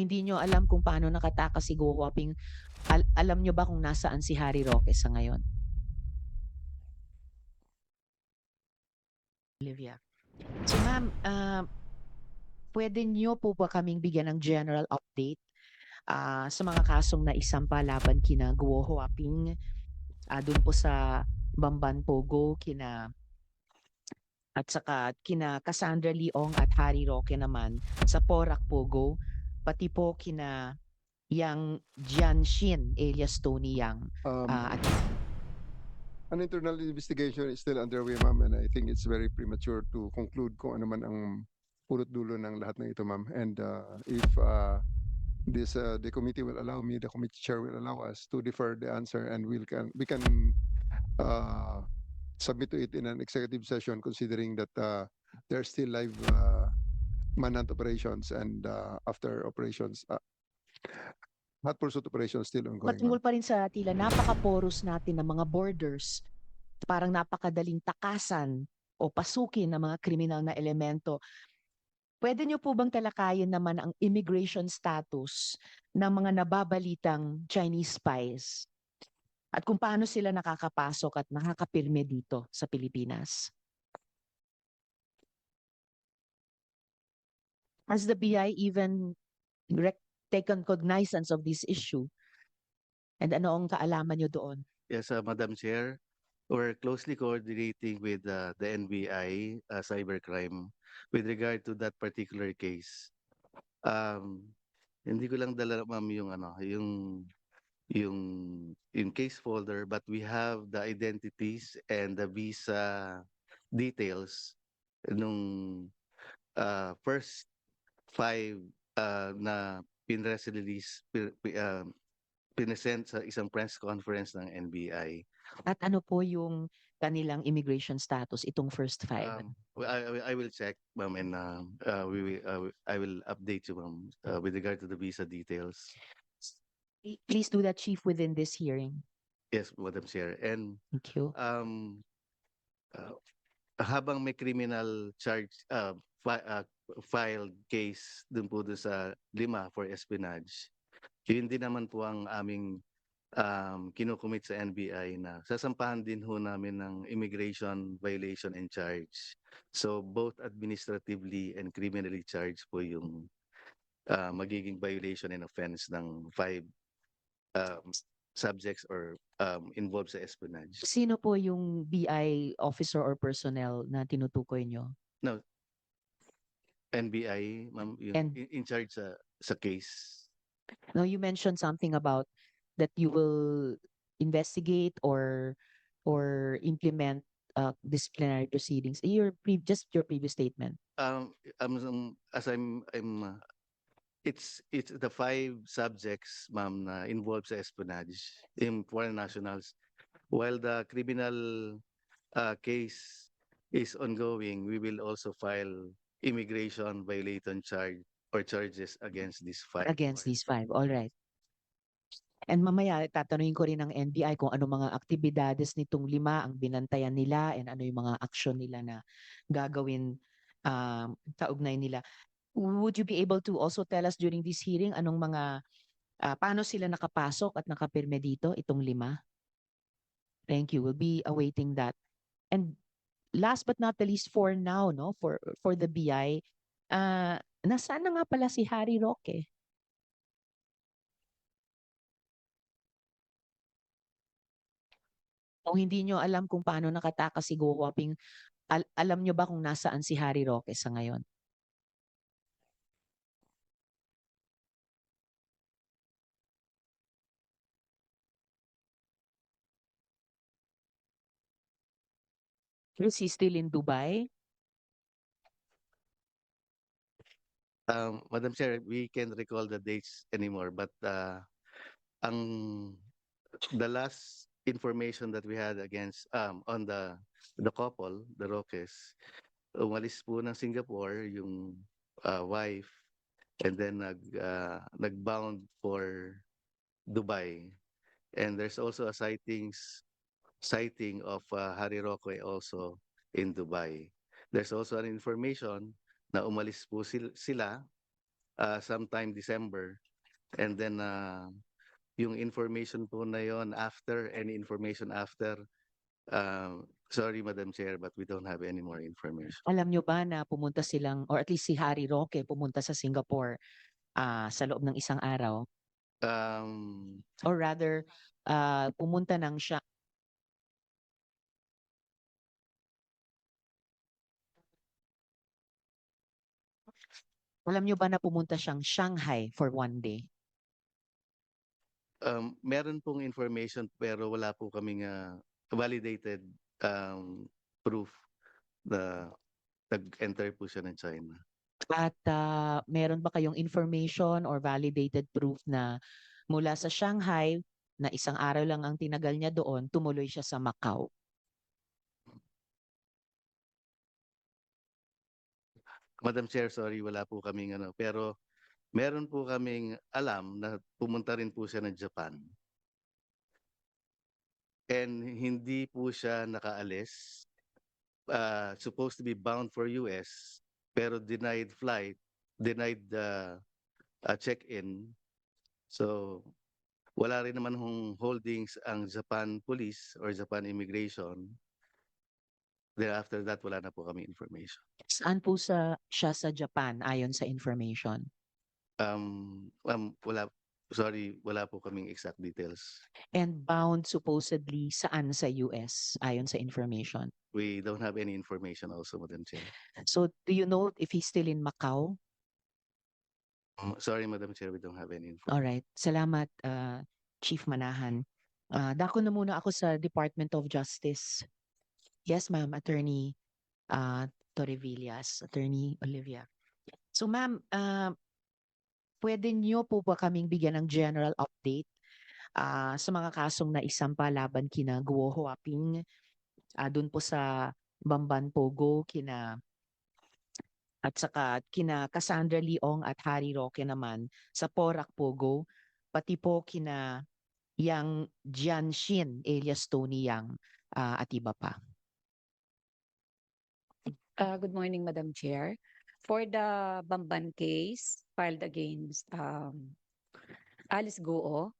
Hindi niyo alam kung paano nakatakas si Go Huaping. Alam niyo ba kung nasaan si Harry Roque sa ngayon? Olivia. So ma'am, puwede niyo po ba kaming bigyan ng general update, sa mga kasong naisampa laban kina Guo Huaping, dun po sa Bamban Pogo, at saka kina Cassandra Leong at Harry Roque naman sa Porac Pogo, pati po kina Yang Jianxin alias Tony Yang, Um, at an internal investigation is still underway, ma'am, and I think it's very premature to conclude kung ano man ang pulot dulo ng lahat ng ito, ma'am. And if the committee will allow me, the committee chair will allow us to defer the answer, and we can uh, submit to it in an executive session, considering that there are still live manhunt operations and after operations, hot pursuit operations still ongoing, ma'am. patungkol pa rin sa tila napaka-porous natin ng mga borders, parang napakadaling takasan o pasukin ng mga kriminal na elemento. Puwede niyo po bang talakayin naman ang immigration status ng mga nababalitang Chinese spies at kung paano sila nakakapasok at nakakapirme dito sa Pilipinas? Has the BI even taken cognizance of this issue? And ano ang kaalaman niyo doon? Yes, Madam Chair, we're closely coordinating with the NBI cybercrime with regard to that particular case. Um, Hindi ko lang dala, ma'am, yung yung yung case folder, but we have the identities and the visa details nung first five na pinress release, pinesent sa isang press conference ng NBI. At ano po yung kanilang immigration status, itong first five? I will check, ma'am, and I will update you, ma'am, with regard to the visa details. Please do that, Chief, within this hearing. Yes, Madam Chair. And Thank you. um, uh, habang may criminal charge filed case dun po dun sa 5 for espionage, yun din naman po ang aming kinukumit sa NBI na sasampahan din ho namin ng immigration violation and charge. So both administratively and criminally charged po yung magiging violation and offense ng 5 subjects or involved sa espionage. Sino po yung BI officer or personnel na tinutukoy nyo? No, NBI, ma'am, yung And- in charge sa case. No, you mentioned something about that you will investigate or implement disciplinary proceedings. Just your previous statement. As it's the 5 subjects, ma'am, na involved sa espionage in foreign nationals. While the criminal case is ongoing, we will also file immigration violation charge or charges against these 5. Against these 5. All right. And mamaya tatanungin ko rin ng NBI kung ano mga aktibidades nitong 5 ang binantayan nila and ano yung mga aksyon nila na gagawin kaugnay nila. Would you be able to also tell us during this hearing anong mga paano sila nakapasok at nakapirme dito itong 5? Thank you. We'll be awaiting that. And last but not the least for now, no, for the BI, nasaan na nga pala si Harry Roque? Kung hindi nyo alam kung paano nakatakas si Go Huaping, alam nyo ba kung nasaan si Harry Roque sa ngayon? Is he still in Dubai? Madam Chair, we can't recall the dates anymore, but ang the last information that we had against on the couple, the Roques, umalis po ng Singapore yung wife, and then nagbound for Dubai. And there's also a sighting of Harry Roque also in Dubai. There's also an information na umalis po sila sometime December. And then yung information po na yon after, any information after, sorry Madam Chair, but we don't have any more information. Alam nyo ba na pumunta silang, or at least si Harry Roque pumunta sa Singapore sa loob ng isang araw? Um, Or rather, pumunta ng siya. Alam nyo ba na pumunta siyang Shanghai for 1 day? Meron pong information pero wala po kaming validated proof na nag-enter po siya ng China. At meron ba kayong information or validated proof na mula sa Shanghai, na isang araw lang ang tinagal niya doon, tumuloy siya sa Macau? Madam Chair, sorry, wala po kaming pero meron po kaming alam na pumunta rin po siya ng Japan. And hindi po siya nakaalis. Supposed to be bound for US, pero denied flight, denied check-in. So, wala rin naman holdings ang Japan Police or Japan Immigration. Then after that, wala na po kami information. Saan po siya sa Japan ayon sa information? Wala po kaming exact details. And bound supposedly saan sa US ayon sa information? We don't have any information also, Madam Chair. So do you know if he's still in Macau? Sorry, Madam Chair, we don't have any information. All right. Salamat, Chief Manahan. Dako na muna ako sa Department of Justice. Yes, ma'am, Attorney Torrevillas, Attorney Olivia. So ma'am, pwede niyo po ba kaming bigyan ng general update sa mga kasong naisampa laban kina Guo Huaping, dun po sa Bamban Pogo, at saka kina Cassandra Leong at Harry Roque naman sa Porac Pogo, pati po kina Yang Jianxin alias Tony Yang at iba pa. Good morning, Madam Chair. For the Bamban case filed against Alice Guo,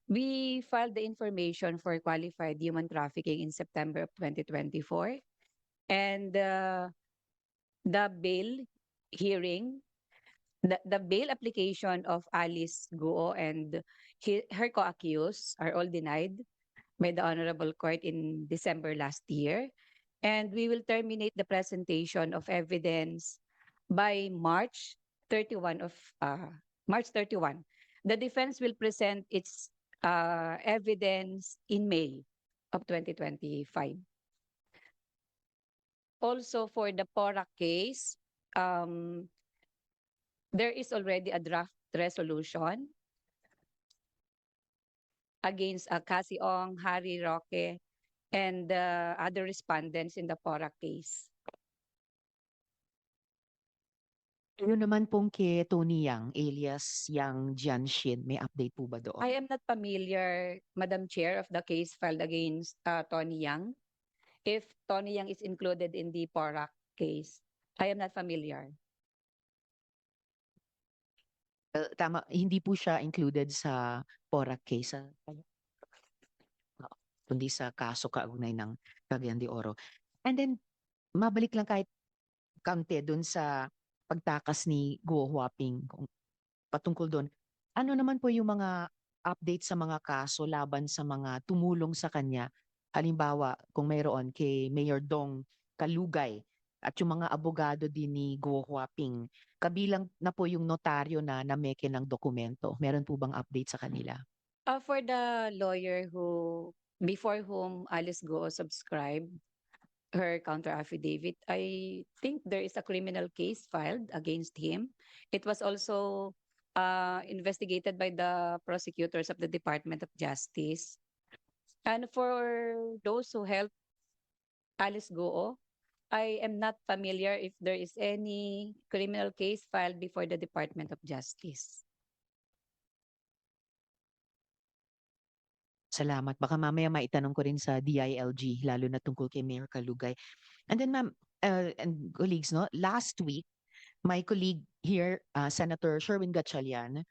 we filed the information for qualified human trafficking in September of 2024. And the bail hearing, the bail application of Alice Guo and her co-accused are all denied by the Honorable Court in December last year. And we will terminate the presentation of evidence by March 31 of March 31. The defense will present its evidence in May of 2025. Also for the Porac case, there is already a draft resolution against Cassie Ong, Harry Roque, and other respondents in the Porac case. Yun naman pong kay Tony Yang alias Yang Jianxin, may update po ba doon? I am not familiar, Madam Chair, of the case filed against Tony Yang. If Tony Yang is included in the Porac case, I am not familiar. Tama, hindi po siya included sa Porac case. Kundi sa kaso kaugnay ng Cagayan de Oro. And then, mabalik lang kahit kaunti dun sa pagtakas ni Guo Huaping patungkol doon. Ano naman po yung mga update sa mga kaso laban sa mga tumulong sa kanya? Halimbawa, kung mayroon kay Mayor Dong Kalugay at yung mga abogado din ni Guo Huaping, kabilang na po yung notaryo na nameke ng dokumento. Meron po bang update sa kanila? For the lawyer before whom Alice Guo subscribed her counter affidavit, I think there is a criminal case filed against him. It was also investigated by the prosecutors of the Department of Justice. And for those who helped Alice Guo, I am not familiar if there is any criminal case filed before the Department of Justice. Salamat. Baka mamaya maitanong ko rin sa DILG, lalo na tungkol kay Mayor Kalugay. And then ma'am, and colleagues, no, last week, my colleague here, Senator Sherwin Gatchalian,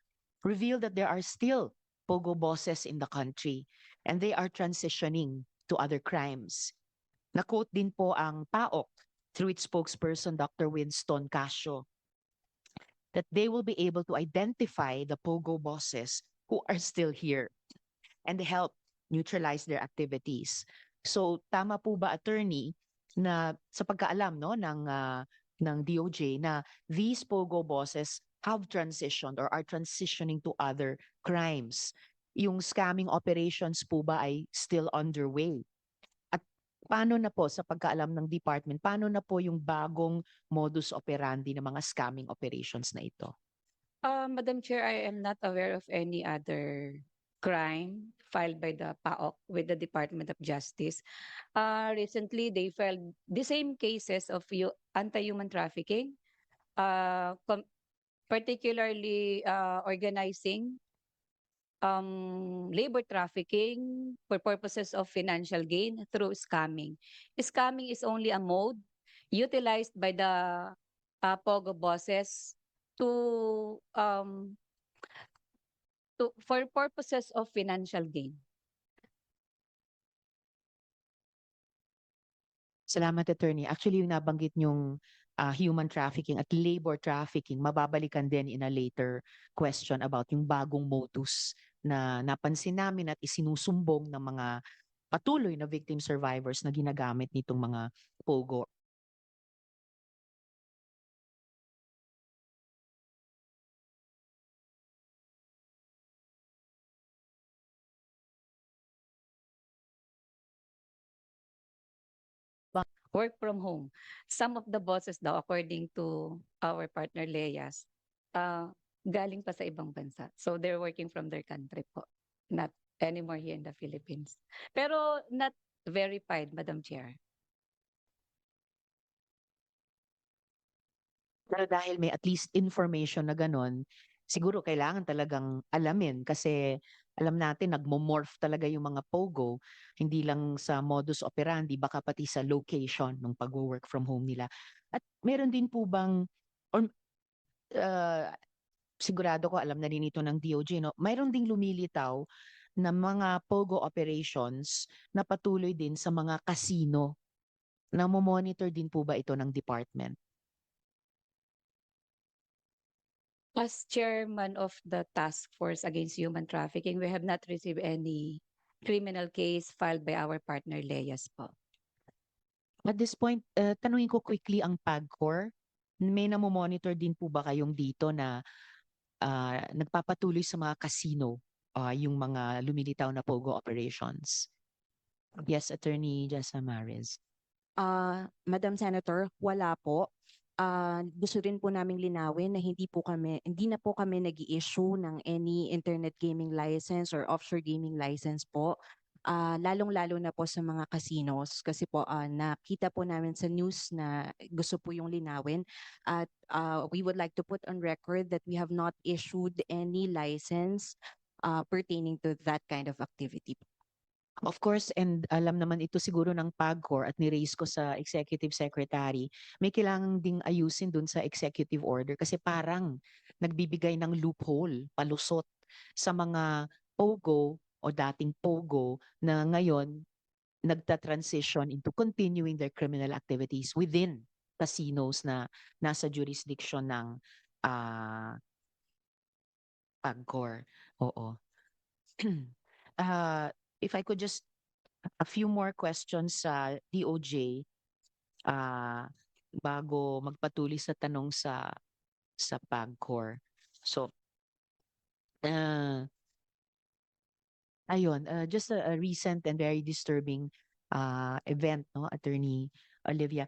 revealed that there are still pogo bosses in the country and they are transitioning to other crimes. Na-quote din po ang PAOK through its spokesperson, Dr. Winston Casio, that they will be able to identify the pogo bosses who are still here and help neutralize their activities. So tama po ba, attorney, na sa pagkaalam no ng DOJ na these pogo bosses have transitioned or are transitioning to other crimes? Yung scamming operations po ba ay still underway? At paano na po sa pagkaalam ng department, paano na po yung bagong modus operandi ng mga scamming operations na ito? Madam Chair, I am not aware of any other crime filed by the PAOK with the Department of Justice. Recently, they filed the same cases of anti-human trafficking, particularly organizing labor trafficking for purposes of financial gain through scamming. Scamming is only a mode utilized by the POGO bosses to for purposes of financial gain. Salamat, attorney. Actually, yung nabanggit niyong human trafficking at labor trafficking, mababalikan din in a later question about yung bagong modus na napansin namin at isinusumbong ng mga patuloy na victim survivors na ginagamit nitong mga POGO. Work from home. Some of the bosses daw, according to our partner Leas, galing pa sa ibang bansa. So they're working from their country po. Not anymore here in the Philippines. Pero not verified, Madam Chair. Pero dahil may at least information na ganon, siguro kailangan talagang alamin kasi alam natin nagmo-morph talaga yung mga POGO, hindi lang sa modus operandi, baka pati sa location ng pag-work from home nila. At meron din po bang, or sigurado ko alam na rin ito ng DOJ, no? Mayroon ding lumilitaw na mga POGO operations na patuloy din sa mga casino. Namo-monitor din po ba ito ng department? As chairman of the task force against human trafficking, we have not received any criminal case filed by our partner Leas po. At this point, tanungin ko quickly ang PAGCOR. May namo-monitor din po ba kayong dito na nagpapatuloy sa mga casino yung mga lumilitaw na POGO operations? Yes, Attorney Jessa Maris. Madam Senator, wala po. Gusto rin po naming linawin na hindi na po kami nag-i-issue ng any internet gaming license or offshore gaming license po. Lalong-lalo na po sa mga casinos kasi po nakita po namin sa news na gusto po yung linawin at we would like to put on record that we have not issued any license pertaining to that kind of activity. Of course, and alam naman ito siguro ng PAGCOR at ni-raise ko sa Executive Secretary, may kailangan ding ayusin dun sa executive order kasi parang nagbibigay ng loophole, palusot sa mga POGO o dating POGO na ngayon nagta-transition into continuing their criminal activities within casinos na nasa jurisdiction ng PAGCOR. Oo. If I could just a few more questions sa DOJ bago magpatuloy sa tanong sa PAGCOR. So ayun, just a recent and very disturbing event, no, Attorney Olivia.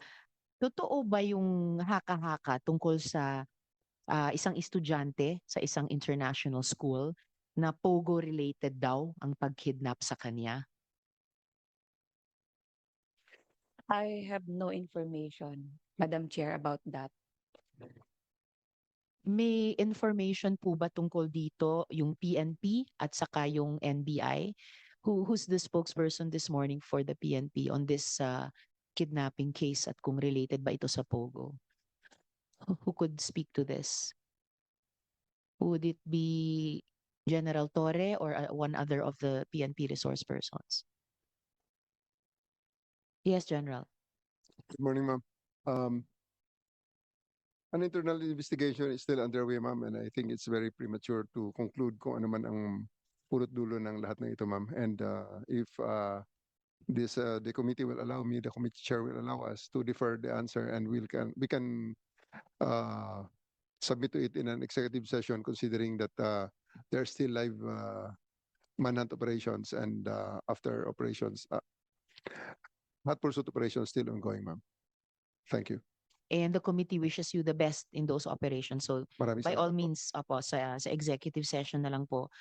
Totoo ba yung haka-haka tungkol sa isang estudyante sa isang international school na POGO-related daw ang pag-kidnap sa kanya? I have no information, Madam Chair, about that. May information po ba tungkol dito yung PNP at saka yung NBI? Who's the spokesperson this morning for the PNP on this kidnapping case at kung related ba ito sa POGO? who could speak to this? Would it be General Torre or one other of the PNP resource persons? Yes, General. Good morning, ma'am. An internal investigation is still underway, ma'am, and I think it's very premature to conclude kung ano man ang pulot dulo ng lahat ng ito, ma'am. And if the committee will allow me, the committee chair will allow us to defer the answer, and we can submit to it in an executive session, considering that there are still live manhunt operations and after operations, hot pursuit operations still ongoing, ma'am. Thank you. And the committee wishes you the best in those operations. So Maraming by salamat all po. means, sa executive session na lang po.